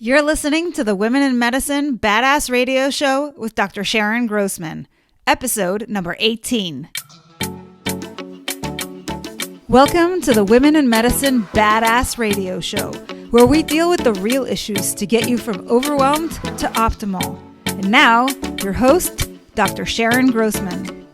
You're listening to the Women in Medicine Badass Radio Show with Dr. Sharon Grossman, episode number 18. Welcome to the Women in Medicine Badass Radio Show, where we deal with the real issues to get you from overwhelmed to optimal. And now, your host, Dr. Sharon Grossman.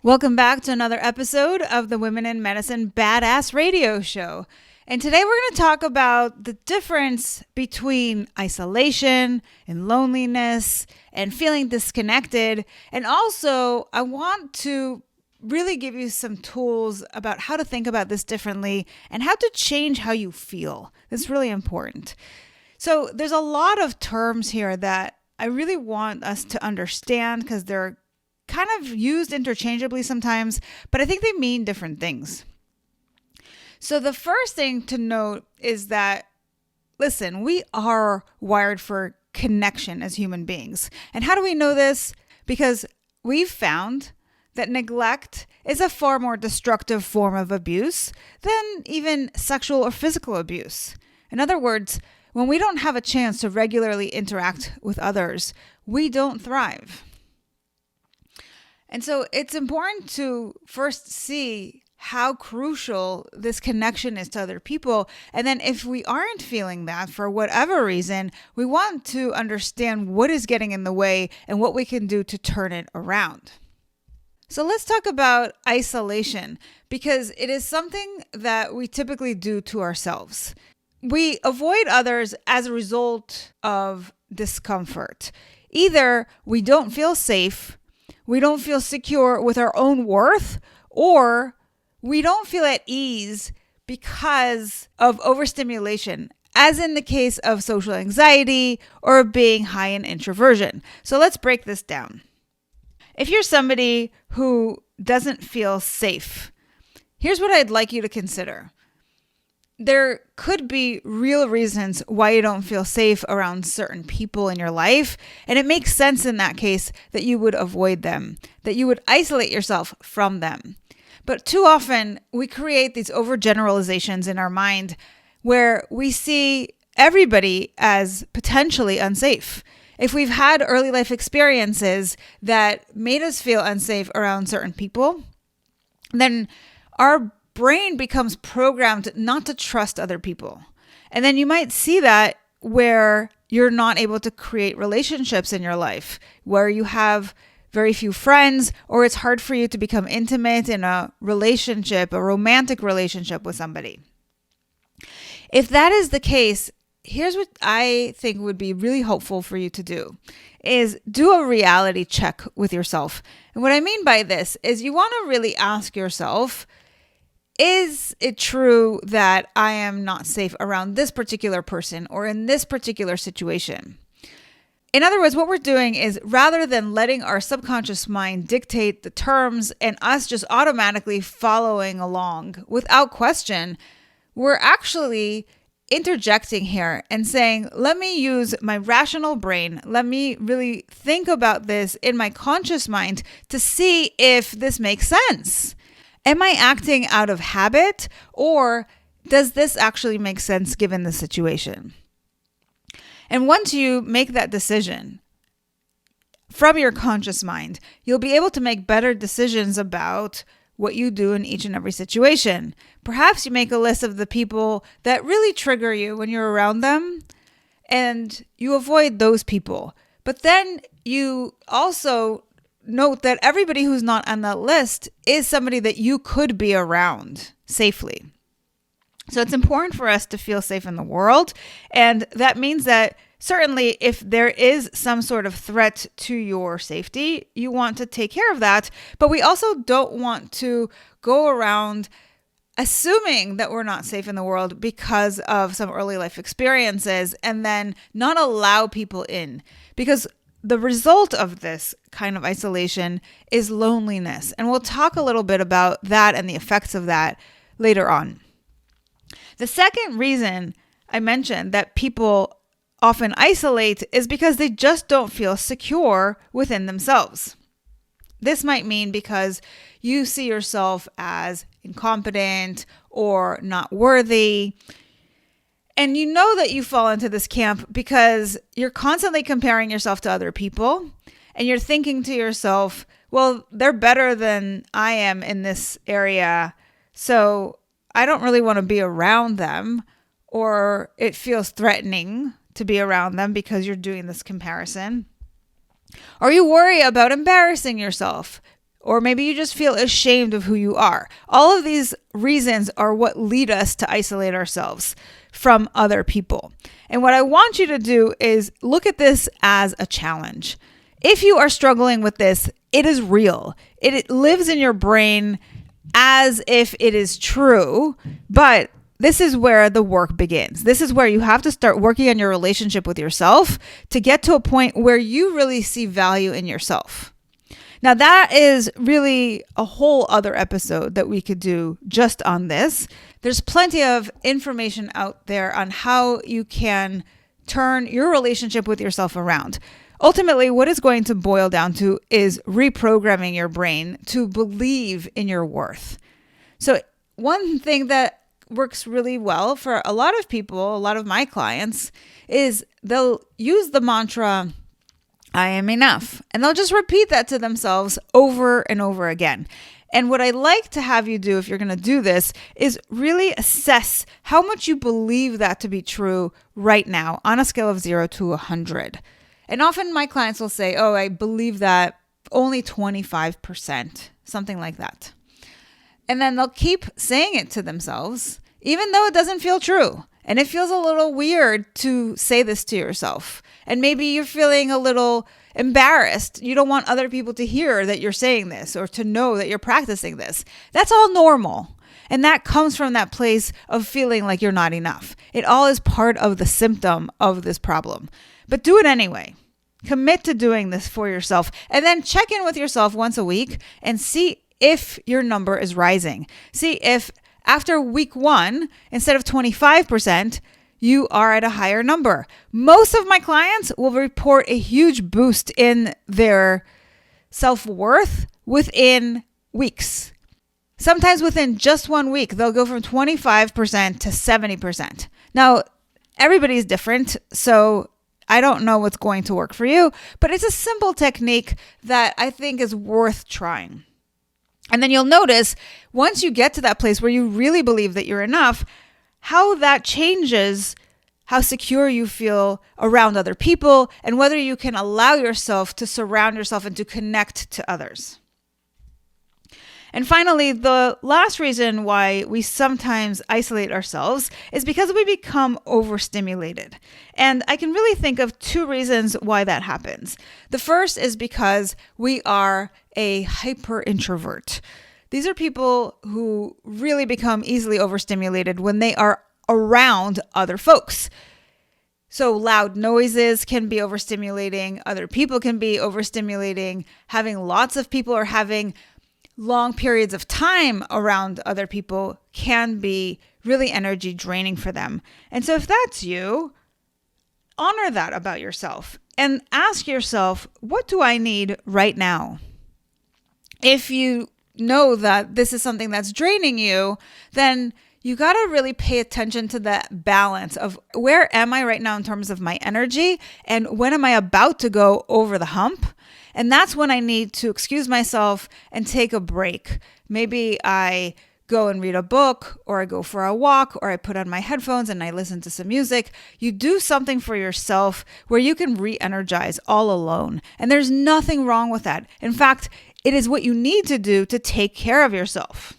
Welcome back to another episode of the Women in Medicine Badass Radio Show. And today we're going to talk about the difference between isolation and loneliness and feeling disconnected. And also, I want to really give you some tools about how to think about this differently and how to change how you feel. That's really important. So there's a lot of terms here that I really want us to understand because they're kind of used interchangeably sometimes, but I think they mean different things. So the first thing to note is that, listen, we are wired for connection as human beings. And how do we know this? Because we've found that neglect is a far more destructive form of abuse than even sexual or physical abuse. In other words, when we don't have a chance to regularly interact with others, we don't thrive. And so it's important to first see how crucial this connection is to other people. And then if we aren't feeling that for whatever reason, we want to understand what is getting in the way and what we can do to turn it around. So let's talk about isolation, because it is something that we typically do to ourselves. We avoid others as a result of discomfort. Either we don't feel safe, we don't feel secure with our own worth, or we don't feel at ease because of overstimulation, as in the case of social anxiety or being high in introversion. So let's break this down. If you're somebody who doesn't feel safe, here's what I'd like you to consider. There could be real reasons why you don't feel safe around certain people in your life, and it makes sense in that case that you would avoid them, that you would isolate yourself from them. But too often, we create these overgeneralizations in our mind where we see everybody as potentially unsafe. If we've had early life experiences that made us feel unsafe around certain people, then our brain becomes programmed not to trust other people. And then you might see that where you're not able to create relationships in your life, where you have very few friends, or it's hard for you to become intimate in a relationship, a romantic relationship with somebody. If that is the case, here's what I think would be really helpful for you to do, is do a reality check with yourself. And what I mean by this is you want to really ask yourself, is it true that I am not safe around this particular person or in this particular situation? In other words, what we're doing is, rather than letting our subconscious mind dictate the terms and us just automatically following along without question, we're actually interjecting here and saying, let me use my rational brain. Let me really think about this in my conscious mind to see if this makes sense. Am I acting out of habit, or does this actually make sense given the situation? And once you make that decision from your conscious mind, you'll be able to make better decisions about what you do in each and every situation. Perhaps you make a list of the people that really trigger you when you're around them, and you avoid those people. But then you also note that everybody who's not on that list is somebody that you could be around safely. So it's important for us to feel safe in the world. And that means that certainly if there is some sort of threat to your safety, you want to take care of that. But we also don't want to go around assuming that we're not safe in the world because of some early life experiences and then not allow people in. Because the result of this kind of isolation is loneliness. And we'll talk a little bit about that and the effects of that later on. The second reason I mentioned that people often isolate is because they just don't feel secure within themselves. This might mean because you see yourself as incompetent or not worthy. And you know that you fall into this camp because you're constantly comparing yourself to other people and you're thinking to yourself, well, they're better than I am in this area, so I don't really want to be around them, or it feels threatening to be around them because you're doing this comparison. Or you worry about embarrassing yourself, or maybe you just feel ashamed of who you are. All of these reasons are what lead us to isolate ourselves from other people. And what I want you to do is look at this as a challenge. If you are struggling with this, it is real. It lives in your brain as if it is true, but this is where the work begins. This is where you have to start working on your relationship with yourself to get to a point where you really see value in yourself. Now, that is really a whole other episode that we could do just on this. There's plenty of information out there on how you can turn your relationship with yourself around. Ultimately, what it's going to boil down to is reprogramming your brain to believe in your worth. So one thing that works really well for a lot of people, a lot of my clients, is they'll use the mantra, I am enough. And they'll just repeat that to themselves over and over again. And what I like to have you do if you're going to do this is really assess how much you believe that to be true right now on a scale of 0 to 100. And often my clients will say, oh, I believe that only 25%, something like that. And then they'll keep saying it to themselves, even though it doesn't feel true. And it feels a little weird to say this to yourself. And maybe you're feeling a little embarrassed. You don't want other people to hear that you're saying this or to know that you're practicing this. That's all normal. And that comes from that place of feeling like you're not enough. It all is part of the symptom of this problem. But do it anyway. Commit to doing this for yourself. And then check in with yourself once a week and see if your number is rising. See if after week 1, instead of 25%, you are at a higher number. Most of my clients will report a huge boost in their self-worth within weeks. Sometimes within just 1 week, they'll go from 25% to 70%. Now, everybody's different, so I don't know what's going to work for you, but it's a simple technique that I think is worth trying. And then you'll notice once you get to that place where you really believe that you're enough, how that changes how secure you feel around other people and whether you can allow yourself to surround yourself and to connect to others. And finally, the last reason why we sometimes isolate ourselves is because we become overstimulated. And I can really think of 2 reasons why that happens. The first is because we are a hyper introvert. These are people who really become easily overstimulated when they are around other folks. So loud noises can be overstimulating. Other people can be overstimulating. Having lots of people or having long periods of time around other people can be really energy draining for them. And so if that's you, honor that about yourself and ask yourself, what do I need right now? If you know that this is something that's draining you, then you got to really pay attention to that balance of where am I right now in terms of my energy and when am I about to go over the hump? And that's when I need to excuse myself and take a break. Maybe I go and read a book, or I go for a walk, or I put on my headphones and I listen to some music. You do something for yourself where you can re-energize all alone. And there's nothing wrong with that. In fact, it is what you need to do to take care of yourself.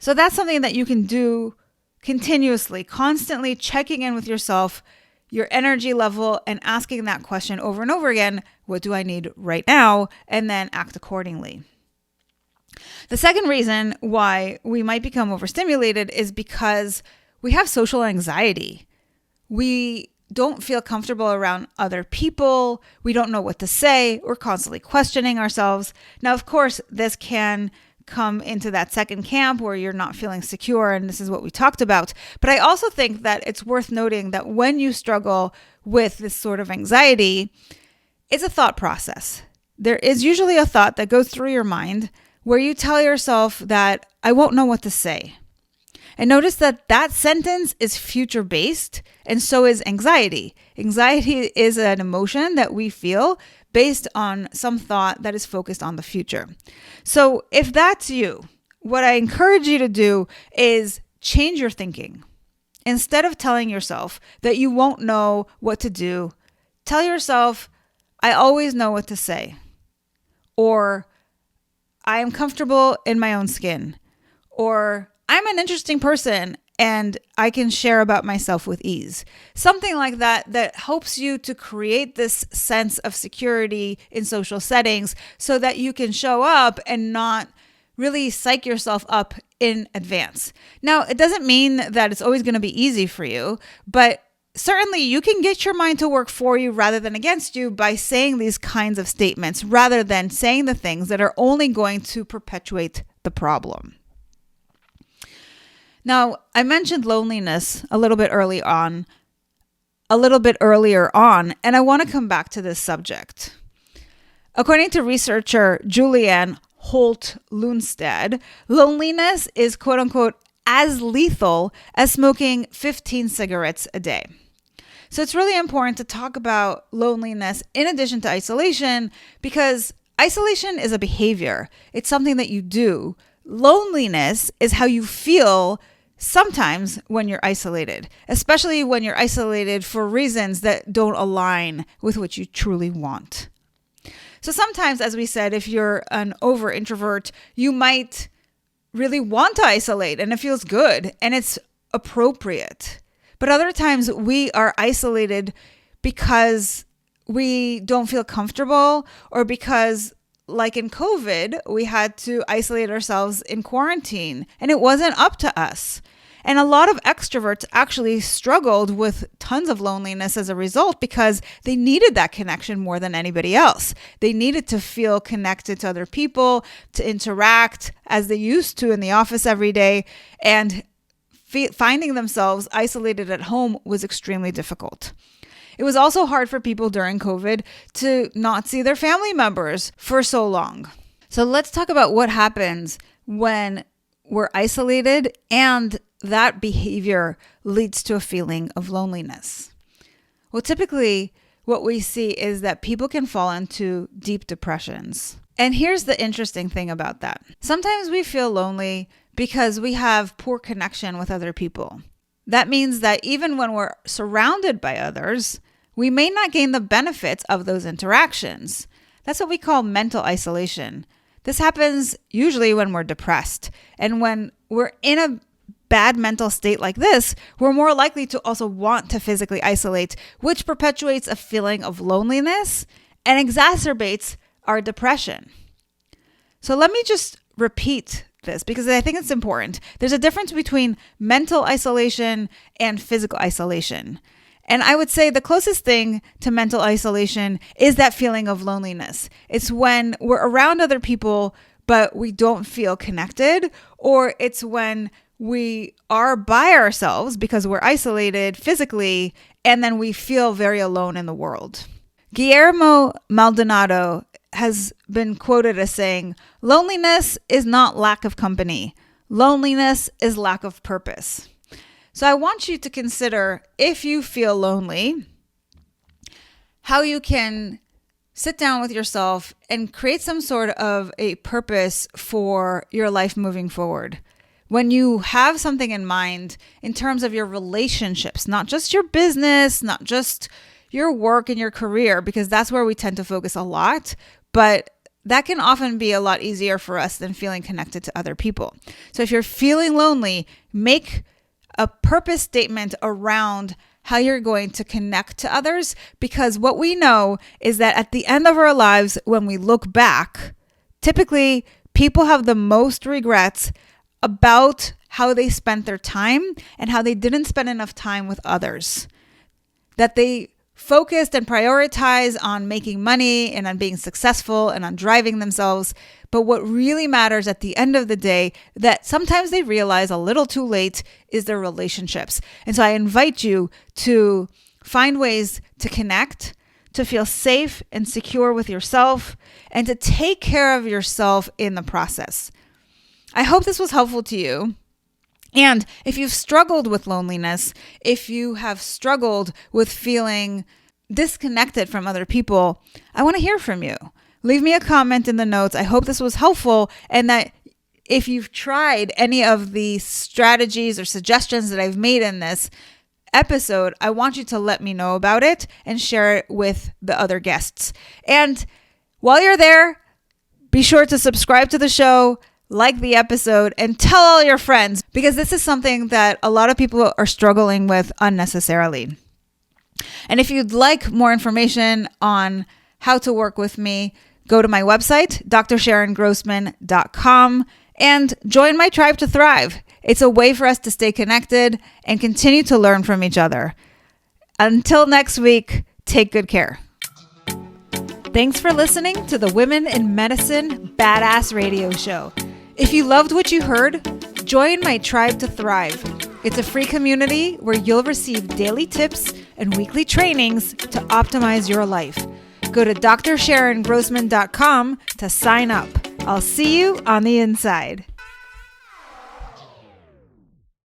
So that's something that you can do continuously, constantly checking in with yourself, your energy level, and asking that question over and over again, what do I need right now? And then act accordingly. The second reason why we might become overstimulated is because we have social anxiety. We don't feel comfortable around other people. We don't know what to say. We're constantly questioning ourselves. Now, of course, this can come into that second camp where you're not feeling secure, and this is what we talked about. But I also think that it's worth noting that when you struggle with this sort of anxiety, it's a thought process. There is usually a thought that goes through your mind where you tell yourself that I won't know what to say. And notice that that sentence is future-based, and so is anxiety. Anxiety is an emotion that we feel based on some thought that is focused on the future. So if that's you, what I encourage you to do is change your thinking. Instead of telling yourself that you won't know what to do, tell yourself, I always know what to say. Or I am comfortable in my own skin. Or I'm an interesting person and I can share about myself with ease. Something like that helps you to create this sense of security in social settings so that you can show up and not really psych yourself up in advance. Now, it doesn't mean that it's always going to be easy for you, but certainly you can get your mind to work for you rather than against you by saying these kinds of statements rather than saying the things that are only going to perpetuate the problem. Now, I mentioned loneliness a little bit earlier on, and I want to come back to this subject. According to researcher Julianne Holt-Lundstad, loneliness is quote unquote as lethal as smoking 15 cigarettes a day. So it's really important to talk about loneliness in addition to isolation because isolation is a behavior. It's something that you do. Loneliness is how you feel sometimes when you're isolated, especially when you're isolated for reasons that don't align with what you truly want. So sometimes, as we said, if you're an over introvert, you might really want to isolate and it feels good and it's appropriate. But other times we are isolated because we don't feel comfortable or because, like in COVID, we had to isolate ourselves in quarantine and it wasn't up to us. And a lot of extroverts actually struggled with tons of loneliness as a result because they needed that connection more than anybody else. They needed to feel connected to other people, to interact as they used to in the office every day. And finding themselves isolated at home was extremely difficult. It was also hard for people during COVID to not see their family members for so long. So let's talk about what happens when we're isolated and that behavior leads to a feeling of loneliness. Well, typically what we see is that people can fall into deep depressions. And here's the interesting thing about that. Sometimes we feel lonely because we have poor connection with other people. That means that even when we're surrounded by others, we may not gain the benefits of those interactions. That's what we call mental isolation. This happens usually when we're depressed. And when we're in a bad mental state like this, we're more likely to also want to physically isolate, which perpetuates a feeling of loneliness and exacerbates our depression. So let me just repeat this because I think it's important. There's a difference between mental isolation and physical isolation. And I would say the closest thing to mental isolation is that feeling of loneliness. It's when we're around other people, but we don't feel connected, or it's when we are by ourselves because we're isolated physically, and then we feel very alone in the world. Guillermo Maldonado has been quoted as saying, "Loneliness is not lack of company. Loneliness is lack of purpose." So I want you to consider, if you feel lonely, how you can sit down with yourself and create some sort of a purpose for your life moving forward. When you have something in mind in terms of your relationships, not just your business, not just your work and your career, because that's where we tend to focus a lot, but that can often be a lot easier for us than feeling connected to other people. So if you're feeling lonely, make a purpose statement around how you're going to connect to others, because what we know is that at the end of our lives, when we look back, typically people have the most regrets about how they spent their time and how they didn't spend enough time with others. That they focused and prioritized on making money and on being successful and on driving themselves. But what really matters at the end of the day, that sometimes they realize a little too late, is their relationships. And so I invite you to find ways to connect, to feel safe and secure with yourself, and to take care of yourself in the process. I hope this was helpful to you. And if you've struggled with loneliness, if you have struggled with feeling disconnected from other people, I want to hear from you. Leave me a comment in the notes. I hope this was helpful, and that if you've tried any of the strategies or suggestions that I've made in this episode, I want you to let me know about it and share it with the other guests. And while you're there, be sure to subscribe to the show, like the episode, and tell all your friends, because this is something that a lot of people are struggling with unnecessarily. And if you'd like more information on how to work with me, go to my website, drsharongrossman.com, and join my tribe to thrive. It's a way for us to stay connected and continue to learn from each other. Until next week, take good care. Thanks for listening to the Women in Medicine Badass Radio Show. If you loved what you heard, join my tribe to thrive. It's a free community where you'll receive daily tips and weekly trainings to optimize your life. Go to drsharongrossman.com to sign up. I'll see you on the inside.